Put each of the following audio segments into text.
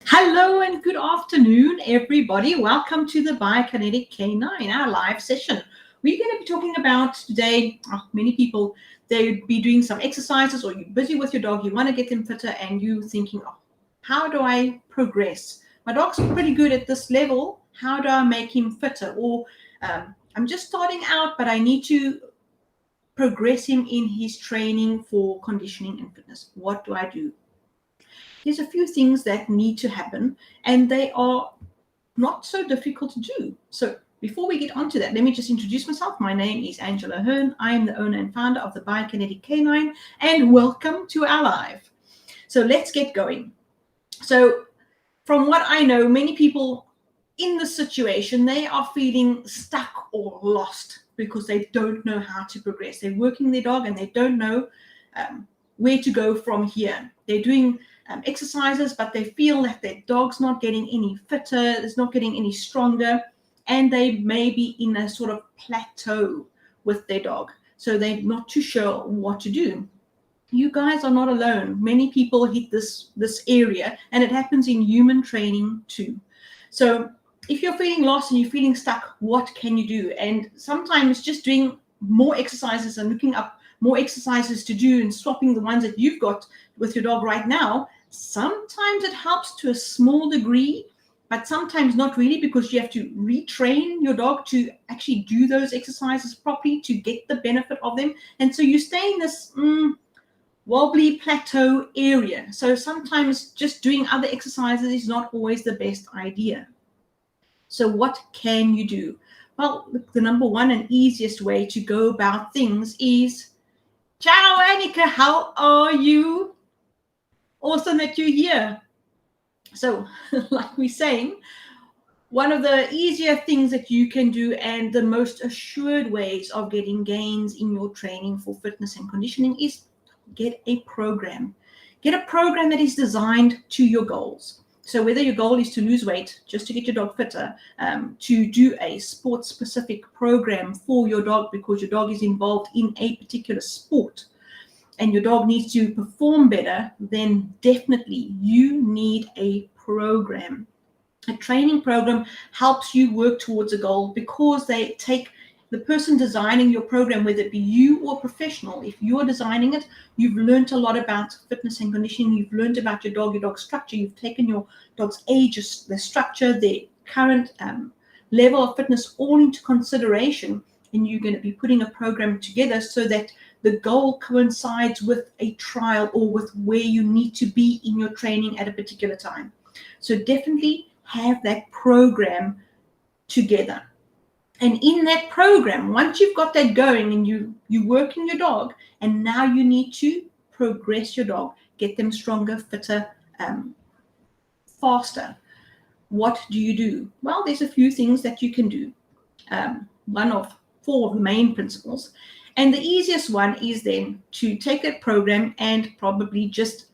Hello and good afternoon, everybody. Welcome to the Biokinetic K9, our live session. We're going to be talking about today, many people, they'd be doing some exercises or you're busy with your dog, you want to get them fitter and you thinking, how do I progress? My dog's pretty good at this level. How do I make him fitter? Or I'm just starting out, but I need to progress him in his training for conditioning and fitness. What do I do? There's a few things that need to happen, and they are not so difficult to do. So before we get onto that, let me just introduce myself. My name is Angela Hearn. I am the owner and founder of the Biokinetic K9, and welcome to our live. So let's get going. So from what I know, many people in this situation, they are feeling stuck or lost because they don't know how to progress. They're working their dog and they don't know where to go from here. They're doing exercises, but they feel that their dog's not getting any fitter, it's not getting any stronger, and they may be in a sort of plateau with their dog. So they're not too sure what to do. You guys are not alone. Many people hit this area, and it happens in human training too. So if you're feeling lost and you're feeling stuck, what can you do? And sometimes just doing more exercises and looking up more exercises to do and swapping the ones that you've got with your dog right now, sometimes it helps to a small degree, but sometimes not really, because you have to retrain your dog to actually do those exercises properly to get the benefit of them. And so you stay in this wobbly plateau area. So sometimes just doing other exercises is not always the best idea. So what can you do? Well, the number one and easiest way to go about things is, ciao, Annika, how are you? Awesome that you're here. So, like we're saying, one of the easier things that you can do and the most assured ways of getting gains in your training for fitness and conditioning is get a program. Get a program that is designed to your goals. So whether your goal is to lose weight, just to get your dog fitter, to do a sport-specific program for your dog because your dog is involved in a particular sport and your dog needs to perform better, then definitely you need a program. A training program helps you work towards a goal because they take the person designing your program, whether it be you or professional. If you're designing it, you've learned a lot about fitness and conditioning. You've learned about your dog structure. You've taken your dog's age, their structure, their current level of fitness all into consideration. And you're going to be putting a program together so that the goal coincides with a trial or with where you need to be in your training at a particular time. So definitely have that program together. And in that program, once you've got that going and you working your dog, and now you need to progress your dog, get them stronger, fitter, faster. What do you do? Well, there's a few things that you can do. One of four of the main principles. And the easiest one is then to take that program and probably just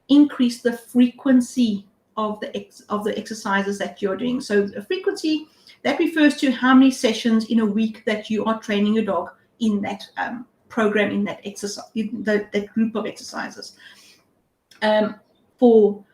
increase the frequency of the exercises that you're doing. So the frequency, that refers to how many sessions in a week that you are training your dog in that program, in that exercise, in that group of exercises. For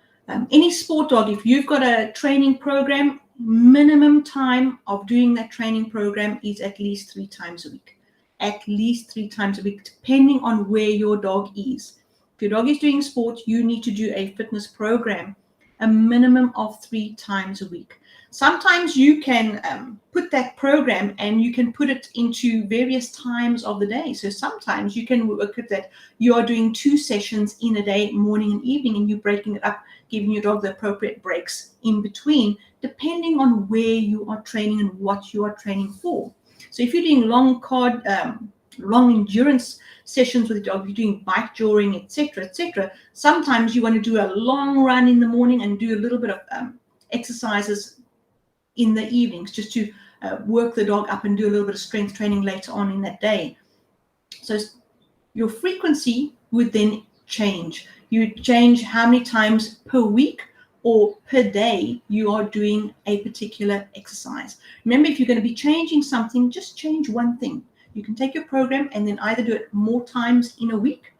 any sport dog, if you've got a training program, minimum time of doing that training program is at least 3 times a week. At least 3 times a week, depending on where your dog is. If your dog is doing sport, you need to do a fitness program, a minimum of 3 times a week. Sometimes you can put that program and you can put it into various times of the day. So sometimes you can work at that. You are doing 2 sessions in a day, morning and evening, and you're breaking it up, giving your dog the appropriate breaks in between, depending on where you are training and what you are training for. So if you're doing long endurance sessions with your dog, you're doing bike jawing, etc., sometimes you want to do a long run in the morning and do a little bit of exercises in the evenings, just to work the dog up and do a little bit of strength training later on in that day. So your frequency would then change. You change how many times per week or per day you are doing a particular exercise. Remember, if you're going to be changing something, just change one thing. You can take your program and then either do it more times in a week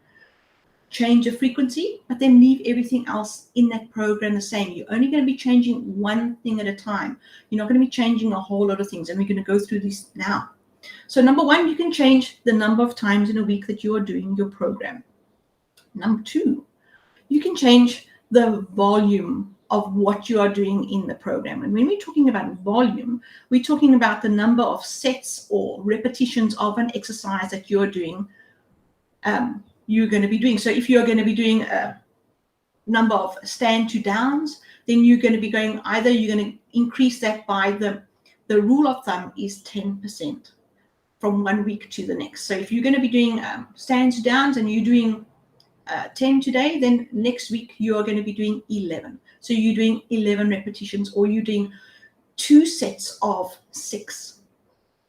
change the frequency, but then leave everything else in that program the same. You're only going to be changing one thing at a time. You're not going to be changing a whole lot of things, and we're going to go through this now. So number one, you can change the number of times in a week that you are doing your program. Number two, you can change the volume of what you are doing in the program. And when we're talking about volume, we're talking about the number of sets or repetitions of an exercise that you're doing. You're going to be doing. So if you're going to be doing a number of stand to downs, then you're going to be going, either you're going to increase that by the rule of thumb is 10% from one week to the next. So if you're going to be doing stand to downs and you're doing 10 today, then next week you are going to be doing 11. So you're doing 11 repetitions, or you're doing 2 sets of 6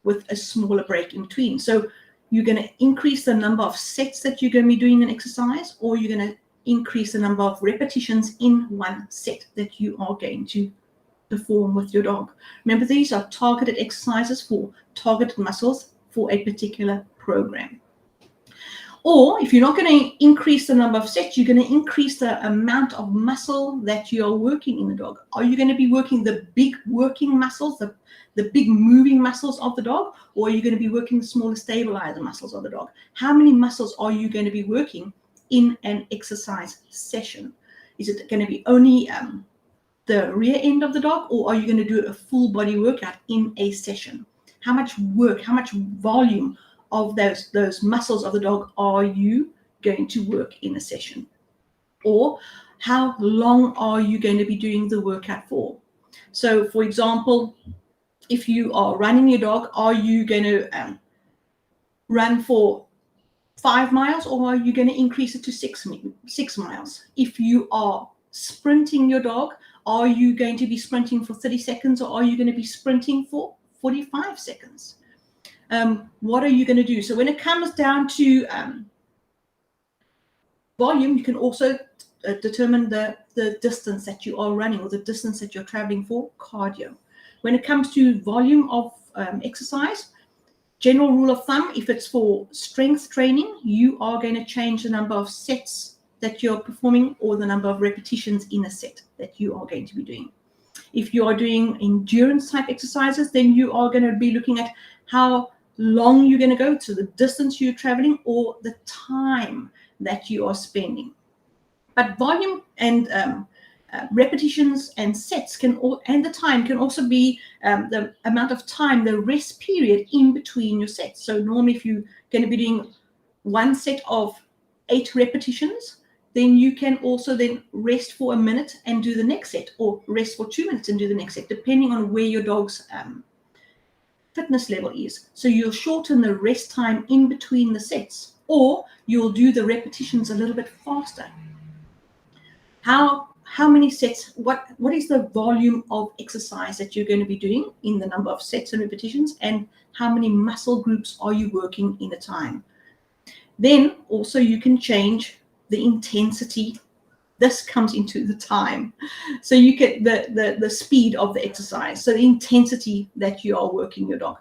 with a smaller break in between. So you're going to increase the number of sets that you're going to be doing an exercise, or you're going to increase the number of repetitions in one set that you are going to perform with your dog. Remember, these are targeted exercises for targeted muscles for a particular program. Or if you're not going to increase the number of sets, you're going to increase the amount of muscle that you're working in the dog. Are you going to be working the big working muscles, the big moving muscles of the dog, or are you going to be working the smaller stabilizer muscles of the dog? How many muscles are you going to be working in an exercise session? Is it going to be only the rear end of the dog, or are you going to do a full body workout in a session? How much work, how much volume of those muscles of the dog are you going to work in a session? Or how long are you going to be doing the workout for? So for example, if you are running your dog, are you going to run for 5 miles, or are you going to increase it to 6 miles? If you are sprinting your dog, are you going to be sprinting for 30 seconds, or are you going to be sprinting for 45 seconds? What are you going to do? So when it comes down to volume, you can also determine the distance that you are running, or the distance that you're traveling for cardio. When it comes to volume of exercise, general rule of thumb, if it's for strength training, you are going to change the number of sets that you're performing, or the number of repetitions in a set that you are going to be doing. If you are doing endurance type exercises, then you are going to be looking at how long you're going to go, to the distance you're traveling, or the time that you are spending. But volume and repetitions and sets and the time can also be the amount of time, the rest period in between your sets. So normally if you're going to be doing one set of 8 repetitions, then you can also then rest for a minute and do the next set, or rest for 2 minutes and do the next set, depending on where your dog's fitness level is. So you'll shorten the rest time in between the sets, or you'll do the repetitions a little bit faster. How many sets, what is the volume of exercise that you're going to be doing in the number of sets and repetitions, and how many muscle groups are you working in a time? Then also you can change the intensity. This comes into the time. So you get the speed of the exercise. So the intensity that you are working your dog.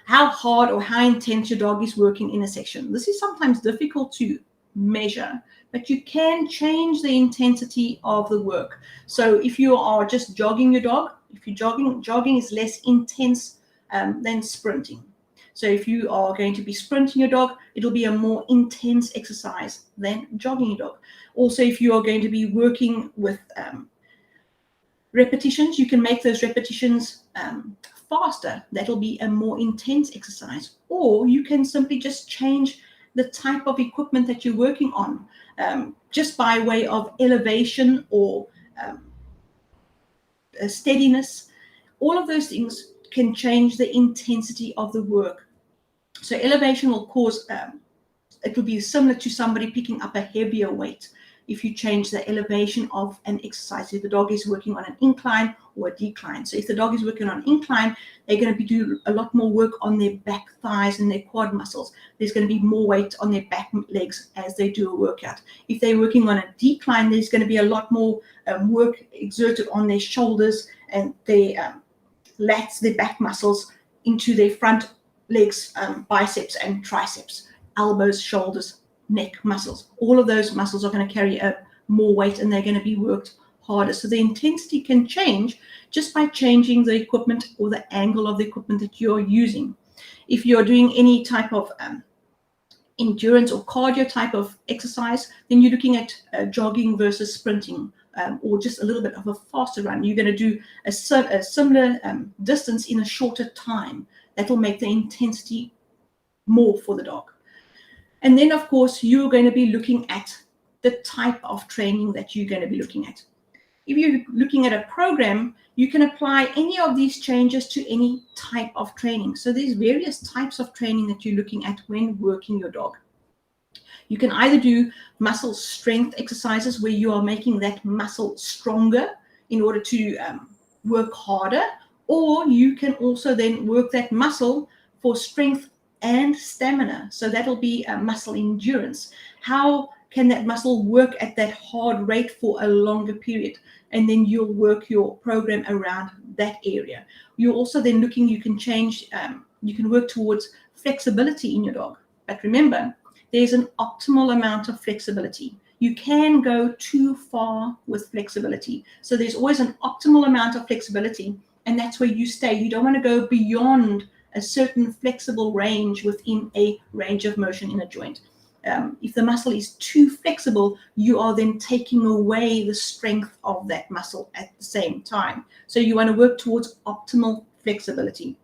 How hard or how intense your dog is working in a session. This is sometimes difficult to measure, but you can change the intensity of the work. So if you are just jogging your dog, if you're jogging is less intense than sprinting. So if you are going to be sprinting your dog, it'll be a more intense exercise than jogging your dog. Also, if you are going to be working with repetitions, you can make those repetitions faster. That'll be a more intense exercise. Or you can simply just change the type of equipment that you're working on, just by way of elevation or steadiness. All of those things can change the intensity of the work. So elevation will cause, it will be similar to somebody picking up a heavier weight if you change the elevation of an exercise, if the dog is working on an incline or a decline. So if the dog is working on an incline, they're going to be doing a lot more work on their back thighs and their quad muscles. There's going to be more weight on their back legs as they do a workout. If they're working on a decline, there's going to be a lot more work exerted on their shoulders and their lats, their back muscles, into their front legs, biceps and triceps, elbows, shoulders, neck muscles. All of those muscles are going to carry more weight and they're going to be worked harder. So the intensity can change just by changing the equipment or the angle of the equipment that you're using. If you're doing any type of endurance or cardio type of exercise, then you're looking at jogging versus sprinting, or just a little bit of a faster run. You're going to do a similar distance in a shorter time. That will make the intensity more for the dog. And then, of course, you're going to be looking at the type of training that you're going to be looking at. If you're looking at a program, you can apply any of these changes to any type of training. So there's various types of training that you're looking at when working your dog. You can either do muscle strength exercises where you are making that muscle stronger in order to work harder, or you can also then work that muscle for strength and stamina. So that'll be a muscle endurance. How can that muscle work at that hard rate for a longer period? And then you'll work your program around that area. You're also then looking, you can change, you can work towards flexibility in your dog. But remember, there's an optimal amount of flexibility. You can go too far with flexibility. So there's always an optimal amount of flexibility, and that's where you stay. You don't want to go beyond a certain flexible range within a range of motion in a joint. If the muscle is too flexible, you are then taking away the strength of that muscle at the same time. So you want to work towards optimal flexibility.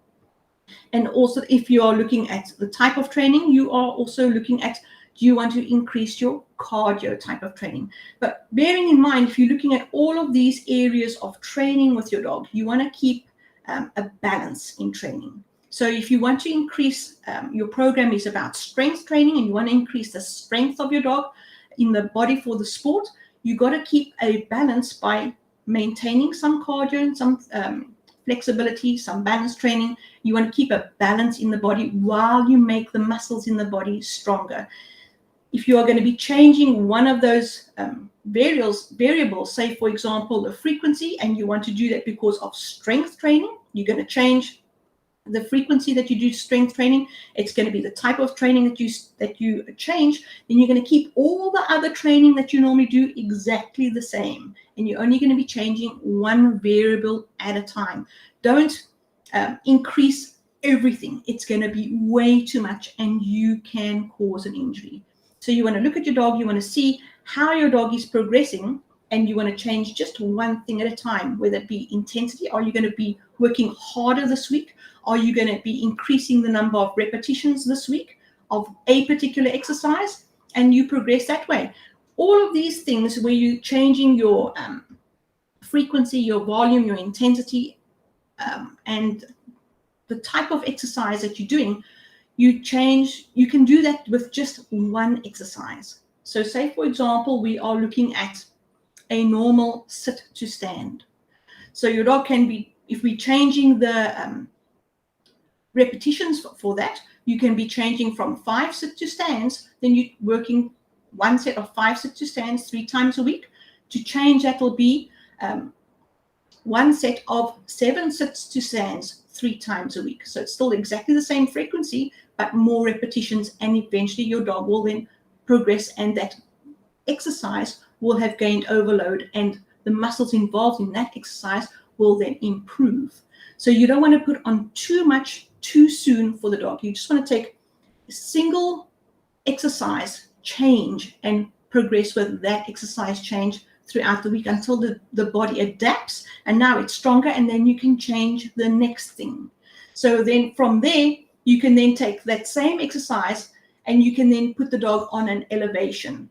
And also, if you are looking at the type of training, you are also looking at, do you want to increase your cardio type of training? But bearing in mind, if you're looking at all of these areas of training with your dog, you want to keep a balance in training. So if you want to increase, your program is about strength training and you want to increase the strength of your dog in the body for the sport, you got to keep a balance by maintaining some cardio and some flexibility, some balance training. You want to keep a balance in the body while you make the muscles in the body stronger. If you are going to be changing one of those variables, say for example the frequency, and you want to do that because of strength training, you're going to change the frequency that you do strength training. It's going to be the type of training that you change. Then you're going to keep all the other training that you normally do exactly the same, and you're only going to be changing one variable at a time. Don't increase everything. It's going to be way too much and you can cause an injury. So you want to look at your dog, you want to see how your dog is progressing, and you want to change just one thing at a time, whether it be intensity. Are you going to be working harder this week? Are you going to be increasing the number of repetitions this week of a particular exercise? And you progress that way. All of these things where you're changing your frequency, your volume, your intensity, and the type of exercise that you're doing, you can do that with just one exercise. So say, for example, we are looking at a normal sit to stand. So your dog can be, if we're changing the repetitions for that, you can be changing from 5 sit to stands, then you're working one set of 5 sit to stands 3 times a week. To change that will be one set of 7 sits to stands 3 times a week. So it's still exactly the same frequency, but more repetitions, and eventually your dog will then progress, and that exercise will have gained overload, and the muscles involved in that exercise will then improve. So you don't want to put on too much too soon for the dog. You just want to take a single exercise change and progress with that exercise change throughout the week until the body adapts, and now it's stronger, and then you can change the next thing. So then from there, you can then take that same exercise and you can then put the dog on an elevation.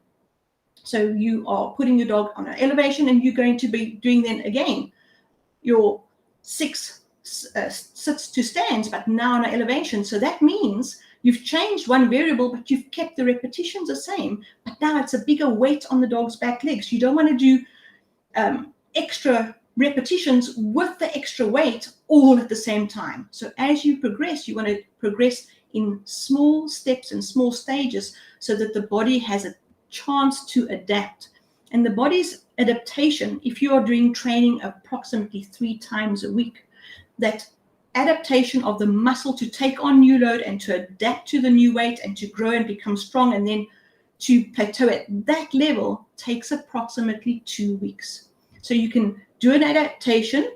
So you are putting your dog on an elevation, and you're going to be doing then again your 6 sits to stands, but now on an elevation. So that means you've changed one variable, but you've kept the repetitions the same, but now it's a bigger weight on the dog's back legs. You don't want to do extra repetitions with the extra weight all at the same time. So as you progress, you want to progress in small steps and small stages so that the body has a chance to adapt. And the body's adaptation, if you are doing training approximately 3 times a week, that adaptation of the muscle to take on new load and to adapt to the new weight and to grow and become strong, and then to plateau at that level takes approximately 2 weeks. So you can do an adaptation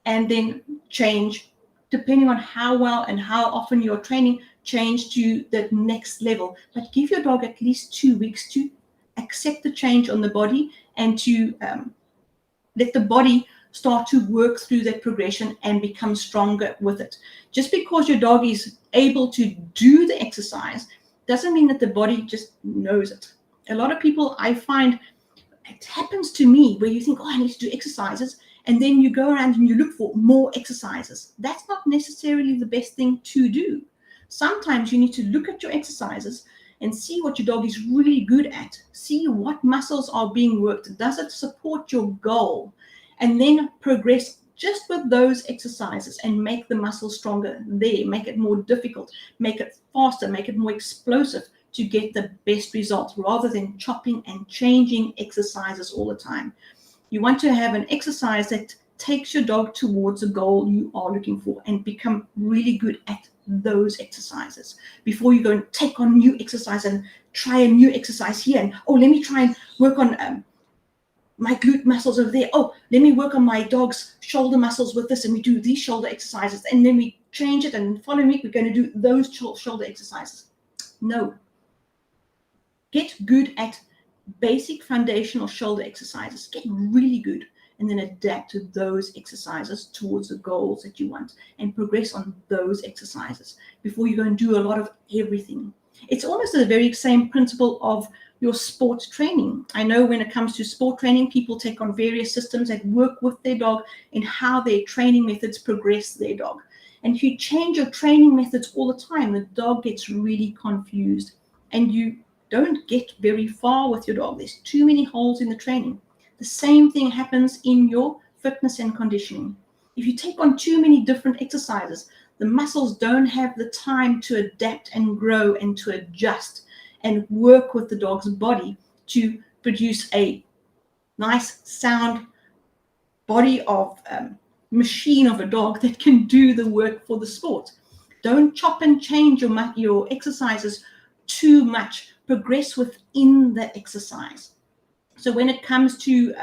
and then change, depending on how well and how often you're training, change to the next level. But give your dog at least 2 weeks to accept the change on the body and to let the body start to work through that progression and become stronger with it. Just because your dog is able to do the exercise doesn't mean that the body just knows it. A lot of people, I find, it happens to me where you think, oh, I need to do exercises, and then you go around and you look for more exercises. That's not necessarily the best thing to do. Sometimes you need to look at your exercises and see what your dog is really good at. See what muscles are being worked. Does it support your goal? And then progress just with those exercises and make the muscles stronger there, make it more difficult, make it faster, make it more explosive to get the best result, rather than chopping and changing exercises all the time. You want to have an exercise that takes your dog towards a goal you are looking for and become really good at those exercises before you go and take on new exercise and try a new exercise here. And, oh, let me try and work on my glute muscles over there. Oh, let me work on my dog's shoulder muscles with this, and we do these shoulder exercises, and then we change it, and the following week we're going to do those shoulder exercises. No. Get good at basic foundational shoulder exercises. Get really good, and then adapt to those exercises towards the goals that you want, and progress on those exercises before you go and do a lot of everything. It's almost the very same principle of your sport training. I know when it comes to sport training, people take on various systems that work with their dog and how their training methods progress their dog. And if you change your training methods all the time, the dog gets really confused and you don't get very far with your dog. There's too many holes in the training. The same thing happens in your fitness and conditioning. If you take on too many different exercises, the muscles don't have the time to adapt and grow and to adjust and work with the dog's body to produce a nice, sound body of machine of a dog that can do the work for the sport. Don't chop and change your exercises too much. Progress within the exercise. So when it comes to,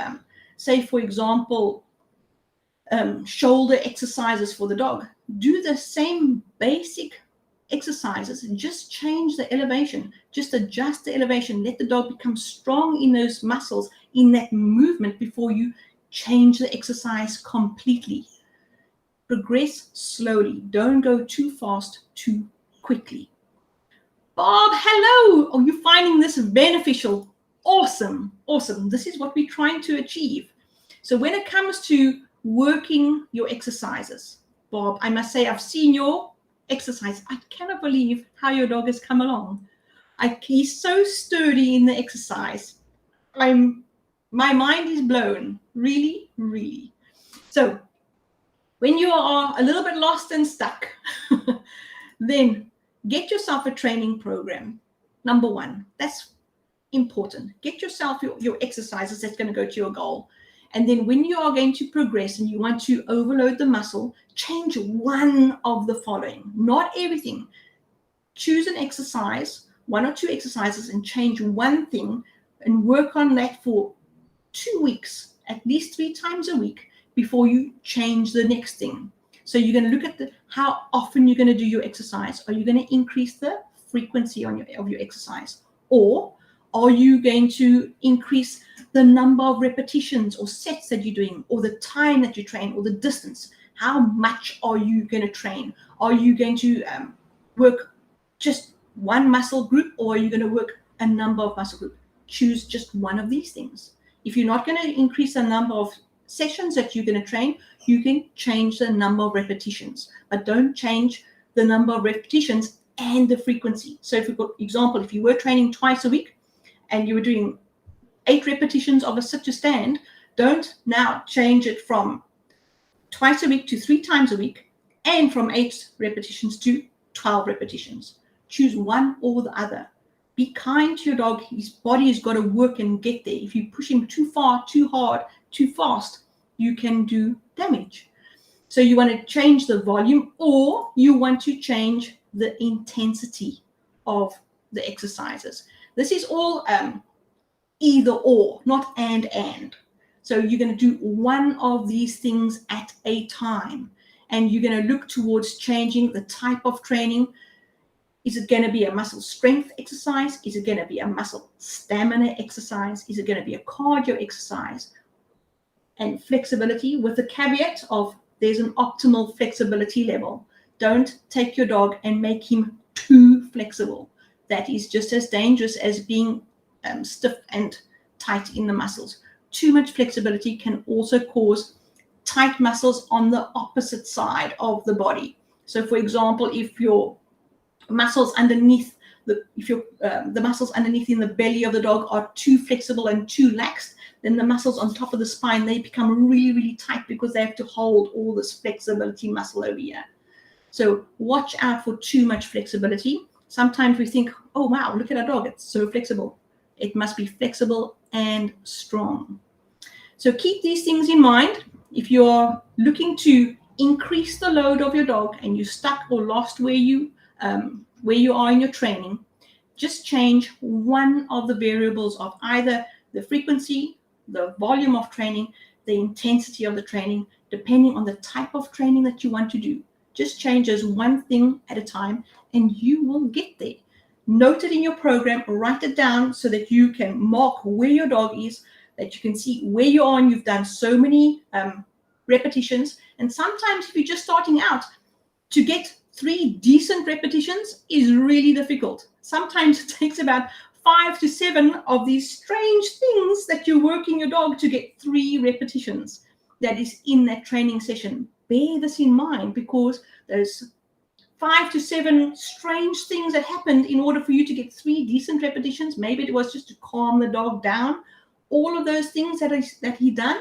say, for example, shoulder exercises for the dog, do the same basic exercises, just change the elevation, just adjust the elevation, let the dog become strong in those muscles, in that movement, before you change the exercise completely. Progress slowly. Don't go too fast, too quickly. Bob, hello. Are you finding this beneficial? Awesome. Awesome. This is what we're trying to achieve. So when it comes to working your exercises, Bob, I must say I've seen your exercise. I cannot believe how your dog has come along. He's so sturdy in the exercise. My mind is blown. Really, really. So when you are a little bit lost and stuck, then get yourself a training program. Number one, that's important. Get yourself your exercises that's going to go to your goal. And then when you are going to progress and you want to overload the muscle, change one of the following, not everything. Choose an exercise, one or two exercises, and change one thing and work on that for 2 weeks, at least 3 times a week, before you change the next thing. So you're going to look at how often you're going to do your exercise. Are you going to increase the frequency of your exercise? Or are you going to increase the number of repetitions or sets that you're doing, or the time that you train, or the distance? How much are you going to train? Are you going to work just one muscle group, or are you going to work a number of muscle groups? Choose just one of these things. If you're not going to increase the number of sessions that you're going to train, you can change the number of repetitions, but don't change the number of repetitions and the frequency. So if for example, if you were training twice a week and you were doing 8 repetitions of a sit to stand, don't now change it from twice a week to 3 times a week, and from 8 repetitions to 12 repetitions. Choose one or the other. Be kind to your dog. His body has got to work and get there. If you push him too far, too hard, too fast, you can do damage. So you want to change the volume, or you want to change the intensity of the exercises. This is all either or, not and. So you're going to do one of these things at a time, and you're going to look towards changing the type of training. Is it going to be a muscle strength exercise? Is it going to be a muscle stamina exercise? Is it going to be a cardio exercise? And flexibility, with the caveat of there's an optimal flexibility level. Don't take your dog and make him too flexible. That is just as dangerous as being stiff and tight in the muscles. Too much flexibility can also cause tight muscles on the opposite side of the body. So, for example, if your muscles underneath the muscles underneath in the belly of the dog are too flexible and too lax, then the muscles on top of the spine, they become really, really tight because they have to hold all this flexibility muscle over here. So watch out for too much flexibility. Sometimes we think, oh, wow, look at our dog. It's so flexible. It must be flexible and strong. So keep these things in mind. If you're looking to increase the load of your dog and you're stuck or lost where you are in your training, just change one of the variables of either the frequency, the volume of training, the intensity of the training, depending on the type of training that you want to do. Just change as one thing at a time and you will get there. Note it in your program, write it down so that you can mark where your dog is, that you can see where you are and you've done so many repetitions. And sometimes if you're just starting out, to get 3 decent repetitions is really difficult. Sometimes it takes about 5 to 7 of these strange things that you're working your dog to get 3 repetitions that is in that training session. Bear this in mind, because there's 5 to 7 strange things that happened in order for you to get 3 decent repetitions. Maybe it was just to calm the dog down. All of those things that he done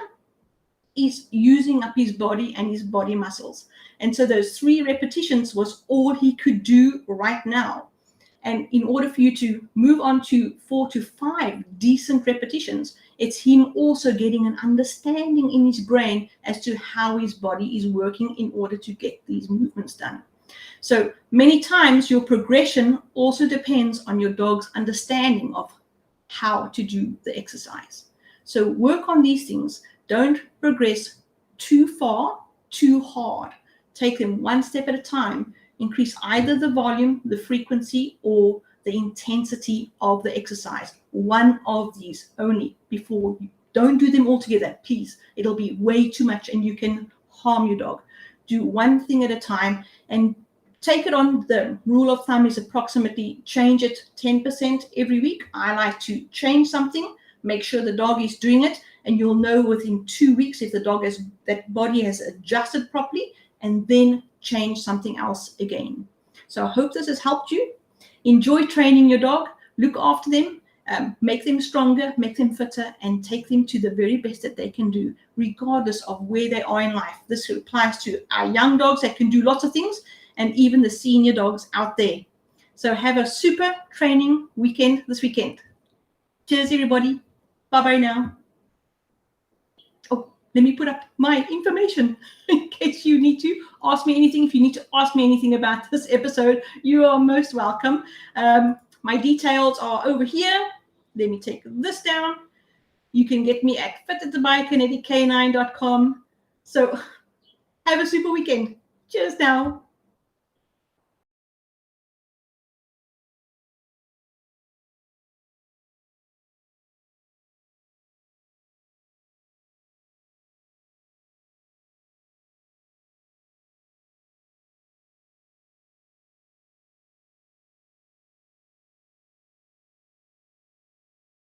is using up his body and his body muscles. And so those 3 repetitions was all he could do right now. And in order for you to move on to 4 to 5 decent repetitions, it's him also getting an understanding in his brain as to how his body is working in order to get these movements done. So many times your progression also depends on your dog's understanding of how to do the exercise. So work on these things. Don't progress too far, too hard. Take them one step at a time. Increase either the volume, the frequency, or the intensity of the exercise. One of these only before you. Don't do them all together, please. It'll be way too much and you can harm your dog. Do one thing at a time and take it on. The rule of thumb is approximately change it 10% every week. I like to change something, make sure the dog is doing it, and you'll know within 2 weeks if the dog has, that body has adjusted properly, and then change something else again. So I hope this has helped you. Enjoy training your dog, look after them, make them stronger, make them fitter, and take them to the very best that they can do, regardless of where they are in life. This applies to our young dogs that can do lots of things, and even the senior dogs out there. So have a super training weekend this weekend. Cheers, everybody. Bye-bye now. Oh, let me put up my information in case you need to ask me anything. If you need to ask me anything about this episode, you are most welcome. My details are over here. Let me take this down. You can get me at fit@thebiokinetick9.com. So have a super weekend. Cheers now.